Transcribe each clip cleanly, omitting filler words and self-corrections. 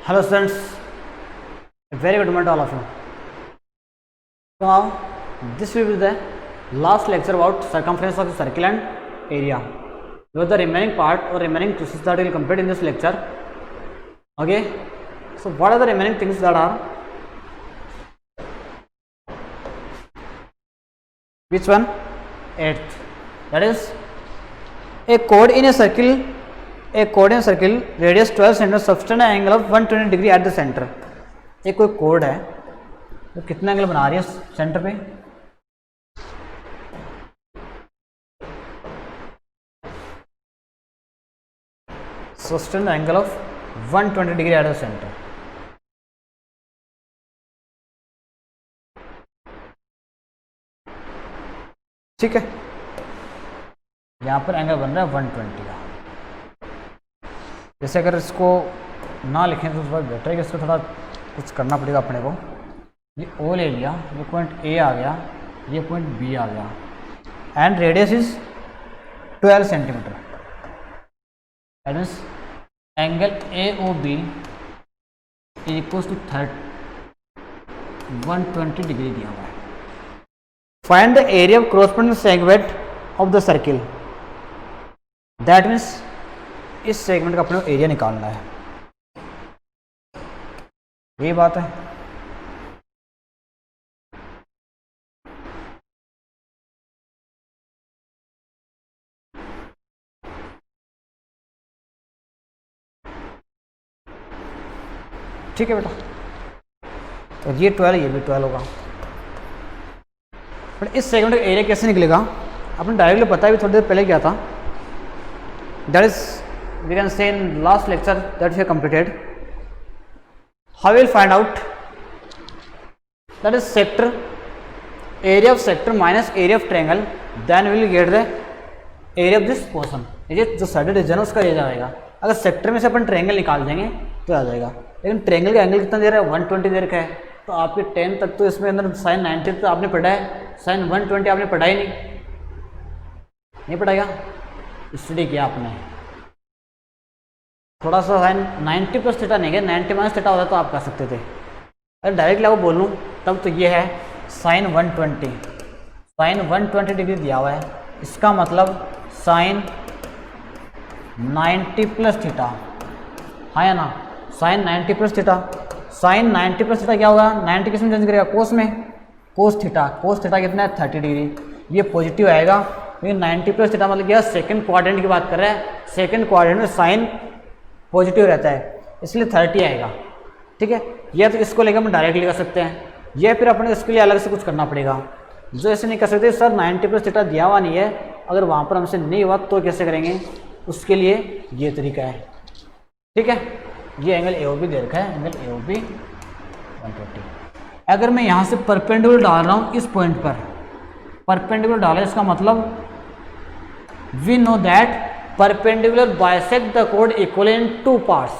Hello students, a very good morning to all of you. So now this will be the last lecture about circumference of the circle and area. With the remaining part or remaining process that we will complete in this lecture. Okay, so what are the remaining things that are? Which one? Eighth. That is a chord in a circle. A chord in a circle radius 12 cm subtend angle of 120 degree at the center. एक कोई code है तो कितना angle बना रही है centre पे? Sustained angle of 120 degree at the centre. ठीक है, यहां पर एंगल बन रहा है 120 का. जैसे अगर इसको ना लिखें तो थोड़ा बेटर है कि इसको थोड़ा कुछ करना पड़ेगा अपने को. ये ओ ले लिया, ये पॉइंट ए आ गया, ये पॉइंट बी आ गया and radius is 12 centimetre. That means angle A O B equals to 120 degree दिया हुआ है. Find the area of corresponding segment of the circle. That means इस सेगमेंट का अपने को एरिया निकालना है. यही बात है. ठीक है बेटा, तो ये 12 ये भी 12 होगा. बट इस सेगमेंट का एरिया कैसे निकलेगा अपने डायरेक्टली पता है, भी थोड़ी देर पहले क्या था. That is we can say in last lecture that we have completed. How we will find out? That is sector, area of sector minus area of triangle, then we will get the area of this portion. ये जो shaded region है उसका area आएगा. अगर sector में से अपन triangle निकाल देंगे तो आ जाएगा. लेकिन ट्रायंगल का एंगल कितना दे रहा है? 120 दे रखा है. तो आपके 10 तक तो इसमें अंदर साइन 90 तो आपने पढ़ा है, साइन 120 आपने पढ़ा ही नहीं पढ़ाएगा. स्टडी किया आपने थोड़ा सा. साइन 90 प्लस थीटा नहीं है, 90 माइनस थीटा होता तो आप कर सकते थे. अगर डायरेक्टली आपको बोल लूँ तब तो ये है साइन 120. साइन 120 डिग्री दिया हुआ है, इसका मतलब साइन 90 प्लस थीटा. हाँ या ना? Sine 90 plus theta. Sine 90 plus theta क्या होगा? 90 किस में चेंज करेगा? कोस में. Cos theta. कोस थीटा कितना है? 30 डिग्री. ये पॉजिटिव आएगा क्योंकि 90 प्लस थीटा मतलब क्या? सेकंड क्वाड्रेंट की बात कर रहा है. सेकंड क्वाड्रेंट में साइन पॉजिटिव रहता है, इसलिए 30 आएगा. ठीक है, या तो इसको लेकर हम डायरेक्टली कर सकते हैं, या फिर अपने इसके लिए अलग से कुछ करना पड़ेगा. जो ऐसे नहीं कर सकते सर 90 प्लस थीटा दिया हुआ नहीं है, अगर वहाँ पर हमसे नहीं हुआ तो कैसे करेंगे? उसके लिए ये तरीका है. ठीक है, ये एंगल ए ओ बी दे रखा है, एंगल ए ओ बी 120. अगर मैं यहाँ से परपेंडिकुलर डाल रहा हूँ इस पॉइंट पर, परपेंडिकुलर डाला, इसका मतलब we know that perpendicular bisect the कोड इक्वल इन 2 पार्ट्स.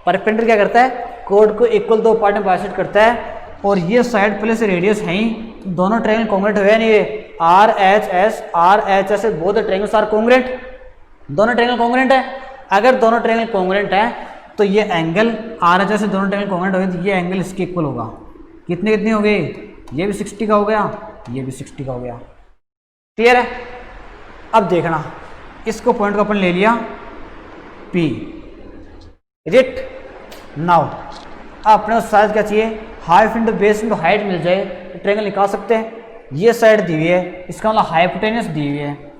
परपेंडिकुलर क्या करता है? कोड को इक्वल 2 पार्ट में बाइसेक्ट करता है. और ये साइड पहले से रेडियस है ही, दोनों ट्रायंगल कॉन्ग्रुएंट हुए नहीं. ये R H S both triangles are congruent. दोनों ट्रायंगल कॉन्ग्रुएंट है. अगर दोनों ट्रायंगल कॉन्ग्रुएंट है तो ये एंगल आर एच एस से दोनों ट्रायंगल कॉन्ग्रुएंट हो गए तो ये एंगल इसके इक्वल होगा. कितने हो गए? ये भी 60 का हो गया, ये भी 60 का हो गया. क्लियर है? अब देखना, इसको पॉइंट को अपन ले लिया P. रिट नाउ अपने उस साइड क्या चाहिए? Height into base into height मिल जाए तो ट्रायंगल निकाल सकते हैं. ये साइड दी हुई है, इसका मतलब हाइपोटेनस दी हुई है.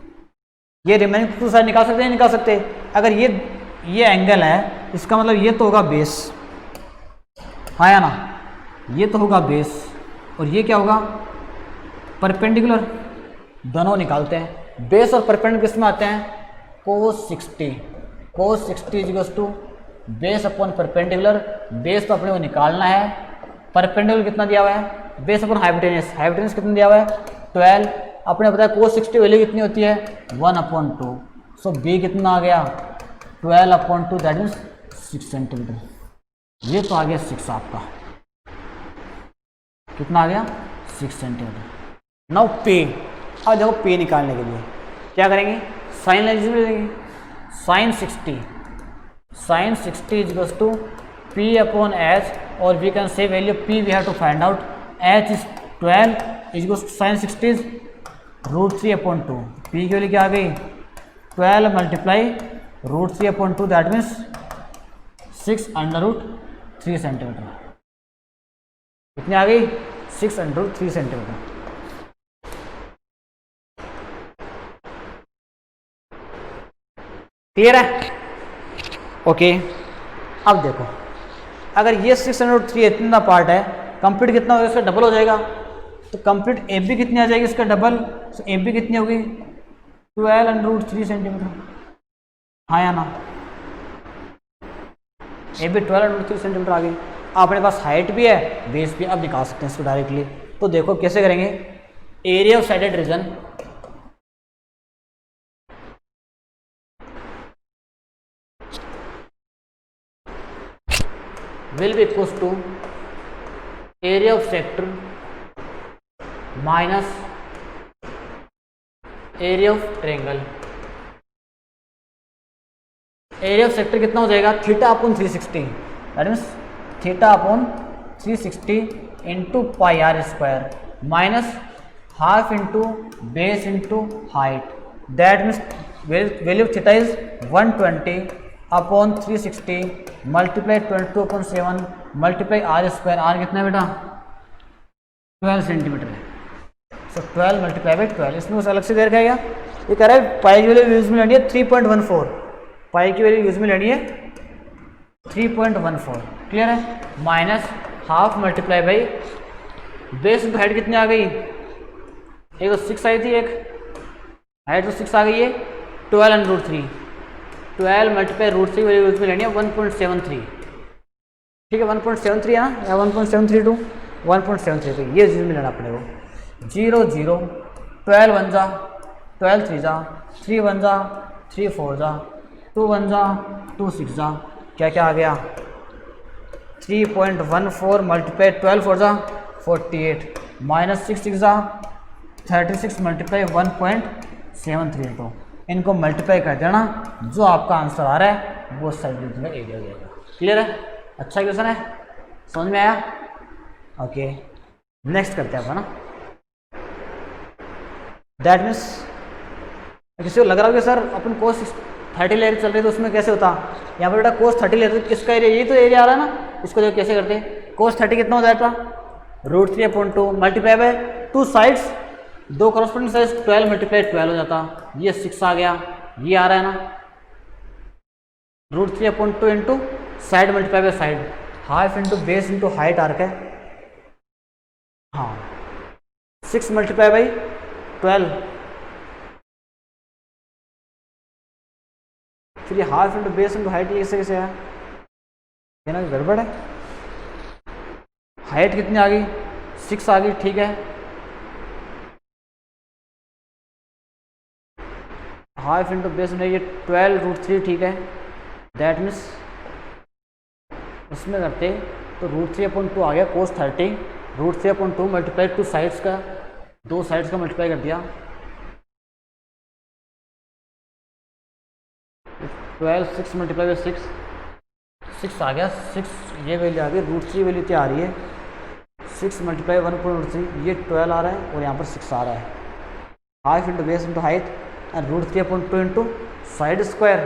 ये रिमेनिंग टू साइड निकाल सकते हैं, निकाल सकते हैं. अगर ये एंगल है, इसका मतलब ये तो होगा बेस. हाँ या ना? ये तो होगा बेस और ये क्या होगा? परपेंडिकुलर. दोनों निकालते हैं. बेस और परपेंडिकुलर किस में आते हैं? cos 60. cos 60 equals to base upon perpendicular. Base तो अपने को निकालना है, परपेंडिकुलर कितना दिया हुआ है? Base upon hypotenuse. हाइपोटेनस कितना दिया हुआ है? 12. अपने पता है cos 60 वैल्यू कितनी होती है? 1/2. सो बी कितना आ गया? 12/2. That means 6 centimetre. ये तो आ गया 6 आपका. कितना आ गया? 6 सेंटीमीटर. नाउ पे. अब देखो पे निकालने के लिए क्या करेंगे? साइन लेंगे. Sine 60 is to P upon H, और we can say value P we have to find out. H is 12 is equals to sin 60 is √3/2. P की वैल्यू क्या आ गई 12 मल्टीप्लाई √3/2, दैट मीन्स 6√3 सेंटीमीटर. कितनी आ गई 6√3 सेंटीमीटर. क्लियर है? Okay. अब देखो अगर ये 603 इतना पार्ट है, कंप्लीट कितना होगा इसका डबल हो जाएगा. तो कंप्लीट ए बी कितनी आ जाएगी इसका डबल. तो ए बी कितनी होगी 12√3 सेंटीमीटर. हाँ या ना? ए बी 12√3 सेंटीमीटर आ गई. अपने पास हाइट भी है बेस भी, अब निकाल सकते हैं इसको डायरेक्टली. तो देखो कैसे करेंगे. Area of shaded region will be equals to area of sector minus area of triangle. Area of sector कितना हो जाएगा theta upon 360, that means theta upon 360 into pi r square minus half into base into height, that means value of theta is 120 upon 360 multiply 22/7 multiply r square. R कितना है बेटा 12 centimetre है. So 12 multiply by 12. इसमें उस अलग से दे रखा है क्या. ये कह रहा है पाई की वैल्यू यूज में लेनी है 3.14. पाई की वैल्यू यूज में लेनी है 3.14. क्लियर है. Minus half multiply by base height कितनी आ गई. एक तो 6 आई थी, एक हाइट तो 6 आ गई है 12√3. 12 मल्टीप्लाई √3 वैल्यू यूज में लेनी है 1.73. ठीक है 1.73 है ना, या 1.732 1.73. ये यूज में लेना अपने को. 0 0 12 1 जा 12 3 जा 3 1 जा 3 4 जा 2 1 जा 2 6 जा. क्या क्या आ गया 3.14 मल्टीप्लाई 12 4 जा 48 माइनस 6 6 जा 36 मल्टीप्लाई 1.73. तो इनको मल्टीप्लाई कर देना, जो आपका आंसर आ रहा है वो साइड का एरिया हो जाएगा. क्लियर है. अच्छा क्वेश्चन है, समझ में आया. ओके नेक्स्ट करते हैं अपन ना. दैट मीन्स किसी को लग रहा है कि सर अपन कोस 30 ले चल रहे तो उसमें कैसे होता. यहाँ पर बेटा कोस 30 लेते तो इसका एरिया यही तो एरिया आ रहा है ना. इसको देखो कैसे करते हैं. कोस 30 कितना हो जाता √3/2 मल्टीप्लाई बाय टू साइड्स, दो करस्पॉन्डिंग साइड 12 मल्टीप्लाई 12 हो जाता. ये 6 आ गया, ये आ रहा है ना √3/2 into side multiply by side, half into base into height arc है. हाँ 6 मल्टीप्लाई बाई 12, फिर ये half into base into height, ये कैसे आया. ये ना गड़बड़ है. हाइट कितनी आ गई 6 आ गई. ठीक है हाफ इंटू बेस में ये 12√3. ठीक है दैट मीन्स उसमें करते तो √3/2 आ गया कोस 30. √3/2 मल्टीप्लाई टू साइड्स का, दो साइड्स का मल्टीप्लाई कर दिया 12 6 मल्टीप्लाई बाई 6 आ गया. 6 ये वैल्यू आ गई √3 वैल्यू क्या आ रही है 6 मल्टीप्लाई 1.3, ये 12 आ रहा है और यहाँ पर 6 आ रहा है. Half into base into height and √3/2 into side square.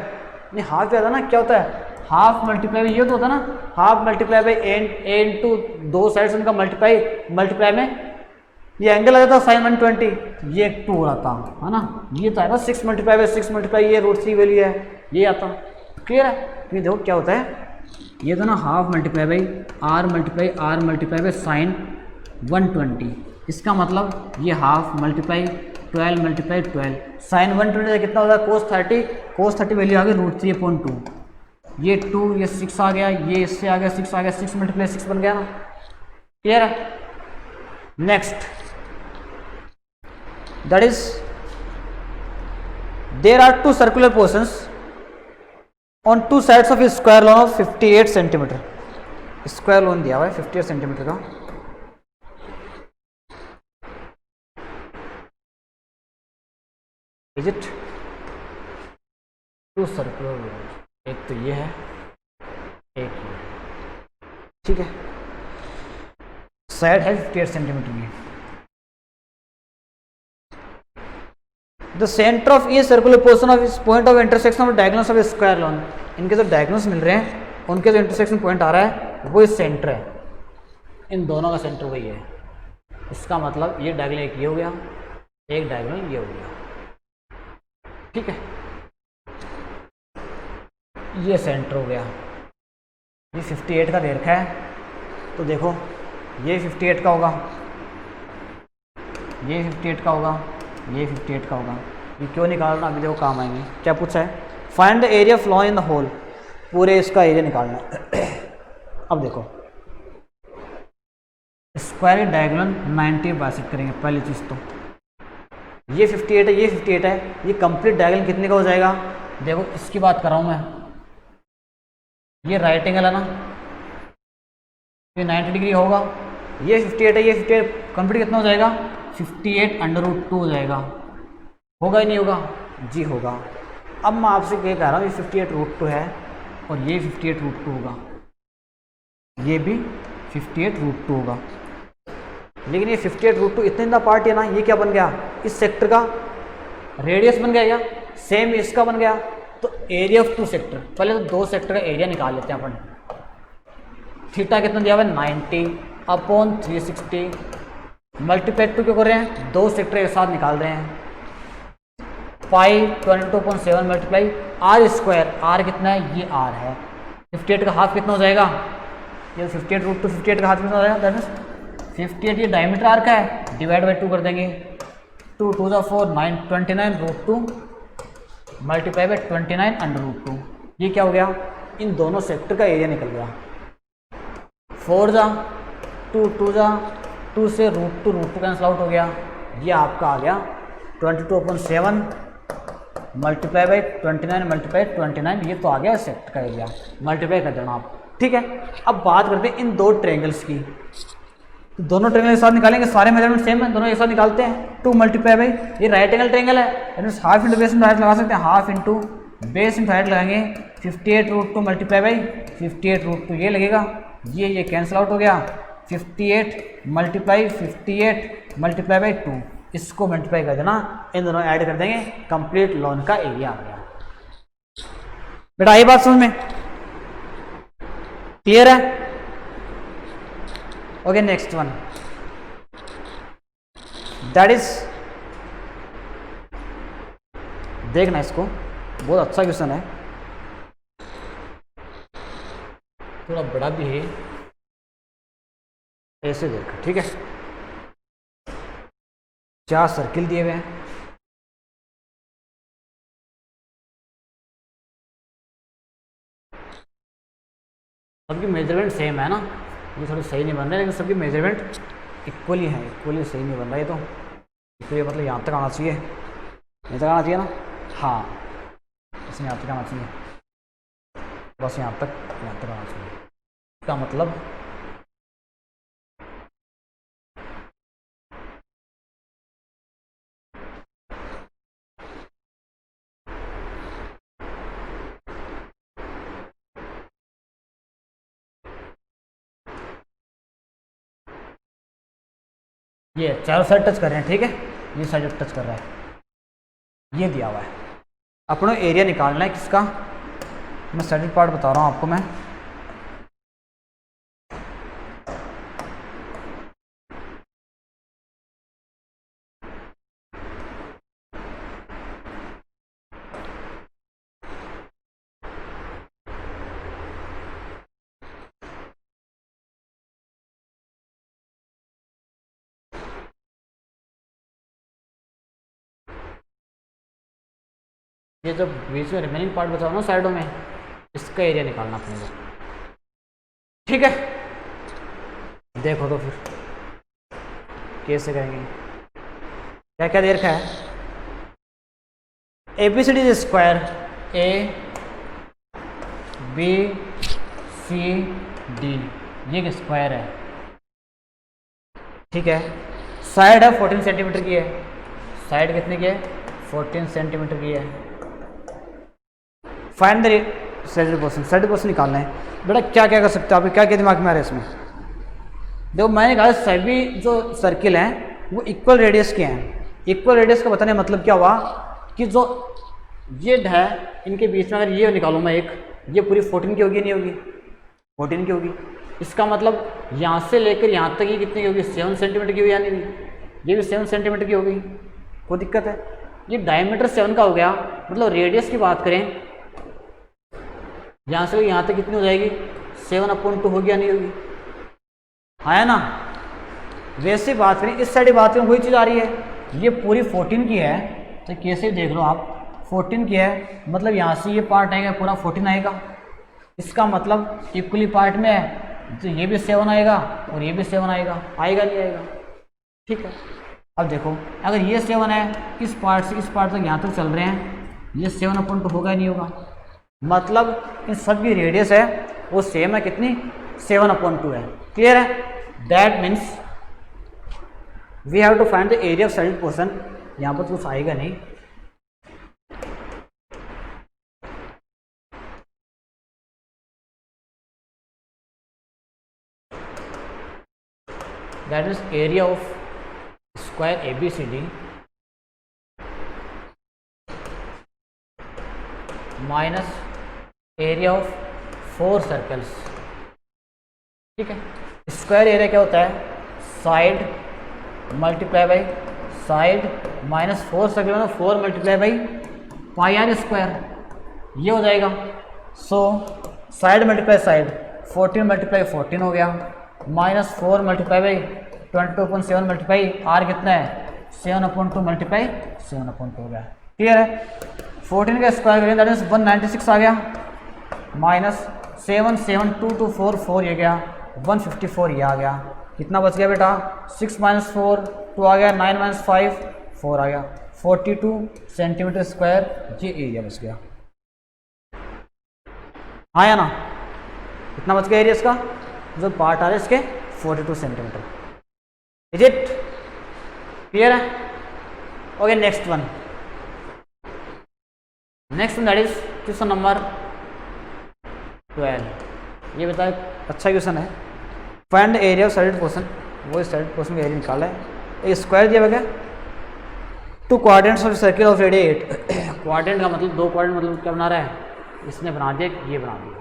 नहीं हाफ ज़्यादा ना क्या होता है हाफ मल्टीप्लाई ये तो होता है ना, half multiply by A into दो साइड्स उनका मल्टीप्लाई में ये एंगल आ जाता साइन 120, ये 2 हो रहा है ना. ये तो आएगा 6 मल्टीप्लाई बाई 6 मल्टीप्लाई ये √3 वैल्यू है, ये आता. क्लियर है. ये देखो क्या होता है, ये तो ना half multiply by r multiply by sine 120. इसका मतलब ये हाफ मल्टीप्लाई 12 मल्टीप्लाई 12 साइन 120 से कितना होता है कोस 30 वैल्यू आ गई √3/2. ये 2 ये 6 आ गया, ये इससे आ गया 6 आ गया, 6 मल्टीप्लाई 6 बन गया ना. क्लियर है. Next that is there are 2 circular portions on 2 sides of square lawn of 58 centimetre. Square lawn दिया हुआ है 58 सेंटीमीटर का. इज इट 2 सर्कुलर लॉन्स, एक तो ये है एक ये. ठीक है, साइड है 58 सेंटीमीटर की। The centre of the circular portion of is point of intersection of diagonals of square lawn, इनके जो डायगोनल्स मिल रहे हैं उनके जो इंटरसेक्शन पॉइंट आ रहा है वो इस सेंटर है, इन दोनों का सेंटर वही है। इसका मतलब ये डायगोनल एक ये हो गया, एक डायगोनल ये हो गया, ठीक है, ये सेंटर हो गया। ये 58 का दे रखा है, तो देखो ये 58 का होगा, ये 58 का होगा, ये 58 का होगा। ये क्यों निकालना, अभी देखो काम आएंगे। क्या पूछा है, find the area of lawn in the whole, पूरे इसका एरिया निकालना है। अब देखो स्क्वायर डायगोनल 90 बाइसेक्ट करेंगे, पहली चीज़ तो ये 58 है, ये 58 है, ये कंप्लीट डायगोनल कितने का हो जाएगा। देखो इसकी बात कर रहा हूँ मैं, ये राइट एंगल है ना, ये 90 डिग्री होगा, ये 58 है, ये 58 कंप्लीट कितना हो जाएगा 58√2 हो जाएगा, होगा ही नहीं होगा, जी होगा। अब मैं आपसे क्या कह रहा हूँ, ये 58√2 है और ये 58√2 होगा, ये भी 58√2 होगा, लेकिन ये 58√2 इतने का पार्ट है ना, ये क्या बन गया, इस सेक्टर का रेडियस बन गया, क्या सेम इसका बन गया। तो एरिया ऑफ 2 सेक्टर, पहले तो 2 सेक्टर का एरिया निकाल लेते हैं अपन। थीटा कितना दिया हुआ है 90/360, मल्टीप्लाई 2 क्यों कर रहे हैं, 2 सेक्टर एक साथ निकाल रहे हैं। पाई 22.7 मल्टीप्लाई आर स्क्वायर, आर कितना है, ये आर है। 58 का हाफ कितना हो जाएगा, ये 58√2, 58 का हाफ कितना हो जाएगा, दैट मीन्स 58 ये डायमीटर आर का है, डिवाइड बाई 2 कर देंगे, 2 2 जा 4 9 29√2 मल्टीप्लाई बाई 29√2, ये क्या हो गया, इन दोनों सेक्टर का एरिया निकल गया। 4 जा 2 2 जा 2 से √2 कैंसल आउट हो गया, ये आपका आ गया 22.7 मल्टीप्लाई बाई 29 मल्टीप्लाई 29, ये तो आ गया सेक्टर का एरिया, मल्टीप्लाई कर देना आप, ठीक है। अब बात करते हैं इन दो ट्रायंगल्स की, तो दोनों ट्रायंगल एक साथ निकालेंगे, सारे मेजरमेंट सेम है, दोनों एक साथ निकालते हैं। 2 मल्टीप्लाई बाई, ये राइट एंगल ट्रायंगल है, mean half into base into height लगा सकते हैं, half into base into height लगाएंगे, 58√2 मल्टीप्लाई बाई 58√2 ये लगेगा, ये कैंसिल आउट हो गया, 58 मल्टीप्लाई 58 मल्टीप्लाई बाई 2, इसको मल्टीप्लाई कर देना, इन दोनों ऐड कर देंगे, कंप्लीट लॉन का एरिया आ गया। बेटा आई बात समझ में, क्लियर है। Okay next one, that is, देखना इसको, बहुत अच्छा क्वेश्चन है, थोड़ा बड़ा भी है, ऐसे देखो, ठीक है। 4 सर्किल दिए हुए हैं, सबकी मेजरमेंट सेम है ना, ये थोड़ी सही नहीं बन रहा है, लेकिन सबकी मेजरमेंट इक्वली है, इक्वली सही नहीं बन रहा है, तो ये मतलब यहाँ तक आना चाहिए, यहाँ तक आना चाहिए ना, हाँ इसमें यहाँ तक आना चाहिए, बस यहाँ तक आना चाहिए, इसका मतलब ये चारों साइड टच कर रहे हैं, ठीक है, ये साइड टच कर रहा है, ये दिया हुआ है। अपना एरिया निकालना है किसका, मैं साइड पार्ट बता रहा हूँ आपको मैं, ये जो बीच में रिमेनिंग पार्ट बचा ना साइडों में, इसका एरिया निकालना अपने को, ठीक है। देखो तो फिर कैसे करेंगे, क्या क्या दे रखा है, ABCD स्क्वायर ABCD, ये स्क्वायर है, ठीक है। साइड है 14 सेंटीमीटर की है, साइड कितने की है 14 सेंटीमीटर की है। फाइंड द सैडल पोर्शन निकालना है। बेटा क्या क्या कर सकते हो आप, क्या क्या दिमाग में आ रहा है इसमें? देखो मैंने कहा सभी जो सर्किल हैं वो इक्वल रेडियस के हैं। इक्वल रेडियस का बताने का मतलब क्या हुआ कि जो ये है इनके बीच में अगर ये निकालूँ मैं एक, ये पूरी 14 की होगी नहीं होगी? 14 की होगी। इसका मतलब यहाँ से लेकर यहाँ तक ये कितनी की होगी? 7 सेंटीमीटर की होगी या नहीं? ये भी 7 सेंटीमीटर की होगी। कोई दिक्कत है? ये डायमीटर 7 का हो गया, मतलब रेडियस की बात करें यहाँ से यहाँ तक कितनी हो जाएगी? 7/2 होगी या नहीं होगी? हाँ ना? वैसे बात करें इस साइड बात करें वही चीज़ आ रही है। ये पूरी 14 की है तो कैसे देख लो आप, 14 की है मतलब यहाँ से ये पार्ट आएगा पूरा 14 आएगा। इसका मतलब इक्वली पार्ट में है तो ये भी 7 आएगा और ये भी 7 आएगा। आएगा नहीं आएगा? ठीक है। अब देखो अगर ये 7 है इस पार्ट से इस पार्ट तक यहाँ तक चल रहे हैं, ये 7/2 होगा नहीं होगा? मतलब इन सब की रेडियस है वो सेम है, कितनी? 7/2 है। क्लियर है? That means we have to find the area of shaded portion. यहाँ पर तो कुछ आएगा नहीं, that is area of square ABCD minus area of 4 circles. ठीक है। स्क्वायर एरिया क्या होता है? Side multiply by side minus 4 circle मतलब 4 multiply by pi r square, ये हो जाएगा। So side multiply side 14 multiply 14 हो गया, minus 4 multiply by 22.7 multiply are कितना है? 7/2 मल्टीप्लाई 7/2 हो गया। क्लियर है? 14 का स्क्वायर करें दैट इज 196 आ गया, माइनस 7/7 ये गया 154 ये आ गया। कितना बच गया बेटा? 6 - 4 2 आ गया, 9 - 5 4 आ गया, 42 सेंटीमीटर स्क्वायर ये एरिया बच गया। हाँ या ना? कितना बच गया एरिया इसका? जो पार्ट आ रहा है इसके 42 सेंटीमीटर। इज इट क्लियर है? Okay next one that is question number 12। ये बताए अच्छा क्वेश्चन है। Find area of shaded portion, वो सैडल पोर्शन का एरिया निकाला है। एक स्क्वायर दिया हुआ 2 quadrants of circle of radius 8। Quadrant का मतलब 2 क्वाड्रेंट मतलब क्या बना रहा है? इसने बना दिया, ये बना दिया।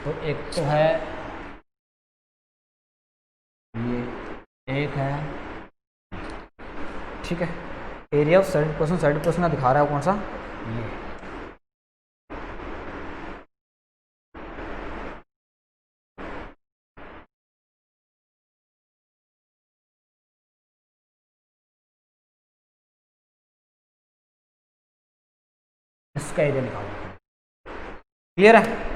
तो एक तो है ये, एक है ठीक है। एरिया ऑफ सैडल पोर्शन का दिखा रहा है कौन सा? ये। इसका एरिया निकालो। क्लियर है?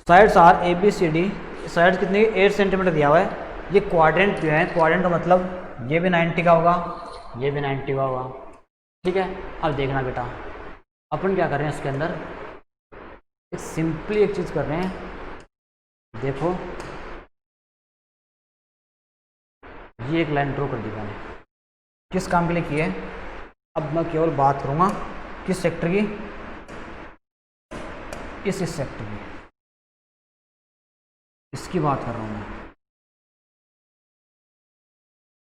साइड्स आर ABCD, साइड कितनी? 8 सेंटीमीटर दिया हुआ है। ये क्वाड्रेंट जो है, क्वाड्रेंट का मतलब ये भी 90 का होगा, ये भी 90 का होगा। ठीक है। अब देखना बेटा अपन क्या कर रहे हैं इसके अंदर, एक सिंपली एक चीज़ कर रहे हैं। देखो ये एक लाइन ड्रॉ कर दी मैंने, किस काम के लिए की है? अब मैं केवल बात करूँगा किस सेक्टर की? इस सेक्टर की, इसकी बात कर रहा हूँ मैं।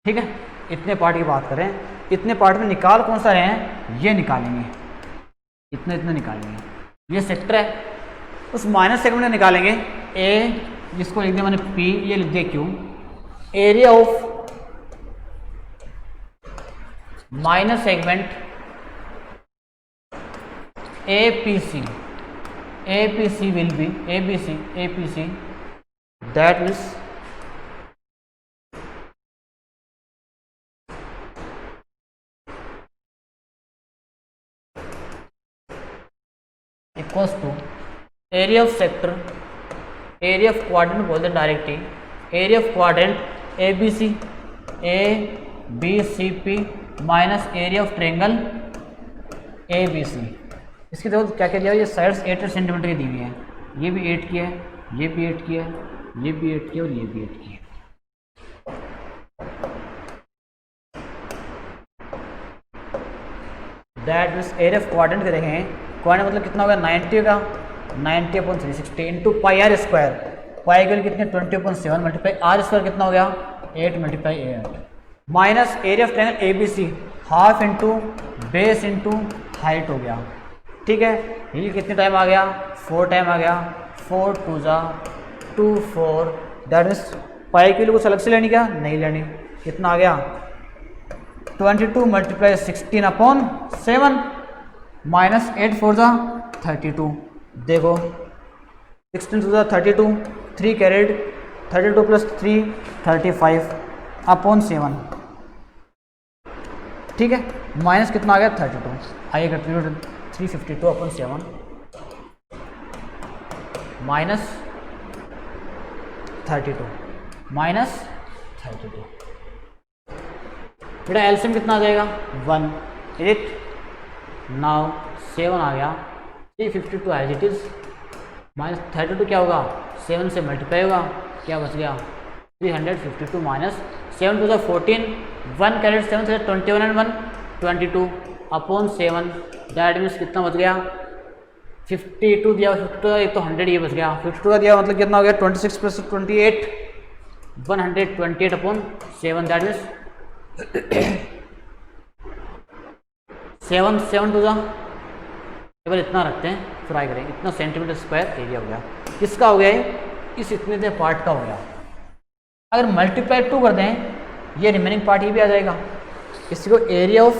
ठीक है। इतने पार्ट की बात करें, इतने पार्ट में निकाल कौन सा रहे हैं? ये निकालेंगे, इतने इतने निकालेंगे। ये सेक्टर है, उस माइनस सेगमेंट में निकालेंगे ए, जिसको लिख दिया मैंने P, ये लिख दिया Q। Area of minus segment APC will be APC that means equals to area of sector, area of quadrant बोलते हैं directly, area of quadrant ABCP minus area of triangle ABC। इसकी देखो क्या क्या दिया है? ये साइड्स 8 सेंटीमीटर की दी हुई है, ये भी 8 की है, ये भी 8 की है, ये भी 8 की है और ये भी 8 की है। That means area of quadrant के देखें, क्वाड्रेंट मतलब कितना होगा 90 का 90/360 इंटू पाई आर स्क्वायर, पाई की वैल्यू कितनी 20/7 मल्टीप्लाई आर स्क्वायर कितना हो गया 8 × 8 minus area of triangle A B C half into base into height हो गया। ठीक है, ये कितने टाइम आ गया 4 टाइम आ गया, 4 2 जा 2 4, दैट मीन्स पाई की वैल्यू कुछ अलग से लेनी क्या नहीं लेनी, कितना आ गया 22 × 16/7 माइनस 8 4 जा 32। देखो 16 2 जा 32, 3 कैरेड 32 + 3 35/7। ठीक है, माइनस कितना आ गया 32, आइए 352/7 माइनस 32 माइनस 32। बेटा एलसीएम कितना आ जाएगा 1, इट नाउ 7 आ गया, 352 एज इट इज माइनस 32 क्या होगा 7 से मल्टीप्लाई होगा, क्या बच गया 352 माइनस 7 2 14, 1 कैरेट 7 से 21 and 1 22/7, दैट मीन्स कितना बच गया 52 दिया, 52 एक तो 100 ये बच गया, 52 का दिया मतलब कितना हो गया 26 + 28 128/7, दैट मीन्स 7 2 जा केवल इतना रखते हैं, फ्राई करें इतना सेंटीमीटर स्क्वायर एरिया हो गया। किसका हो गया है इस इतने से पार्ट का हो गया। अगर मल्टीप्लाई 2 कर दें ये रिमेनिंग पार्ट ये भी आ जाएगा, इसी को area of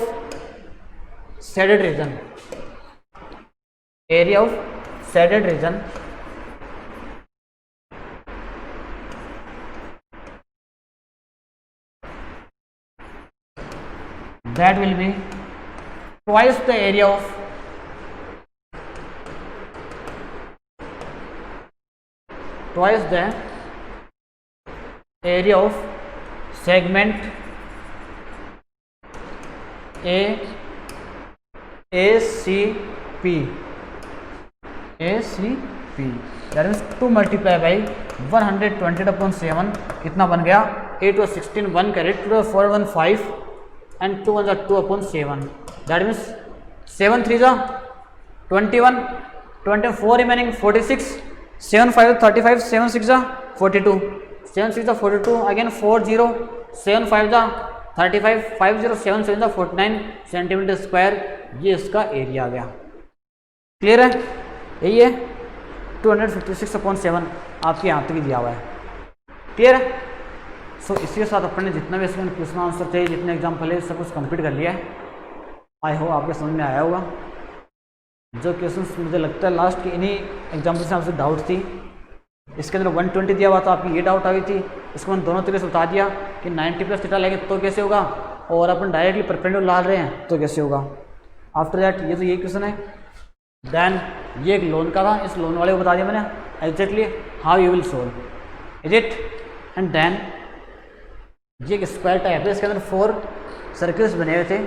shaded region, area of shaded region that will be twice the area of segment ACP that means 2 × 120/7 कितना बन गया 8 और 16 1 कैरेट 2 4 1 5 and 2 1 2/7, that means 7 3 जा 21 24 remaining 46, 7 5 35, 7 6 जा 42, 7 6 जा 42 again 4 0, 7 5 जा 35, 5 0 7 7 जा 49 सेंटीमीटर स्क्वायर, ये इसका एरिया आ गया। क्लियर है, यही है 256/7 आपके यहाँ तक ही दिया हुआ है। क्लियर है, सो इसके साथ अपने जितना भी इसमें क्वेश्चन आंसर थे, जितने एग्जाम्पल है सब कुछ कंप्लीट कर लिया है। आई होप आपके समझ में आया होगा। जो क्वेश्चंस मुझे लगता है लास्ट की इन्हीं एग्जाम्पल से आपसे डाउट थी, इसके अंदर 120 दिया हुआ था, आपकी ये डाउट आ गई थी, इसको मैंने दोनों तरीके से बता दिया कि 90+ थीटा लेंगे तो कैसे होगा और अपन डायरेक्टली परपेंडिकुलर ला रहे हैं तो कैसे होगा। आफ्टर दैट ये तो यही क्वेश्चन है। देन ये एक लोन का था, इस लोन वाले को बता दिया मैंने exactly how you will solve is it. And then ये एक स्क्वायर टाइप है, इसके अंदर 4 सर्कल्स बने हुए थे,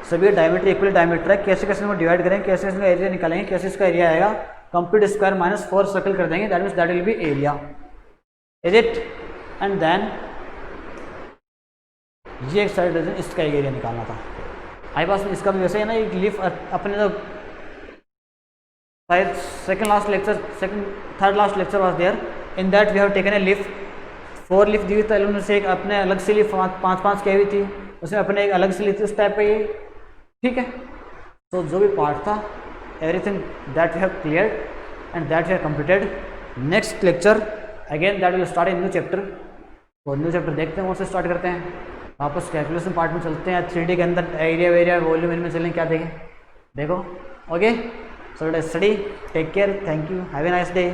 सभी डायमीटर इक्वल डायमीटर है, कैसे कैसे इसमें डिवाइड करेंगे, कैसे इसमें एरिया निकालेंगे, कैसे इसका एरिया आएगा, कंप्लीट स्क्वायर माइनस 4 सर्कल कर देंगे, that means that will be area is it. And then ये एक साइड रीजन इसका एक एरिया निकालना था। आई पास में इसका भी वैसे है ना, एक लीफ अपने जो शायद third last lecture was there, in that we have taken a leaf, 4 leaf दी हुई थी उनमें से एक अपने अलग से लीफ 5 की हुई थी, उसमें अपने एक अलग से ली थी उस टाइप का ये। ठीक है, तो जो भी पार्ट था everything that we have clear and that we have completed. Next lecture again that will start in new chapter, तो न्यू चैप्टर देखते हैं, वहाँ से स्टार्ट करते हैं, वापस कैलकुलेशन पार्ट में चलते हैं, 3D के अंदर एरिया वेरिया वॉल्यूम इनमें चलें, क्या देखें देखो। Okay, so study, take care, thank you, have a nice day.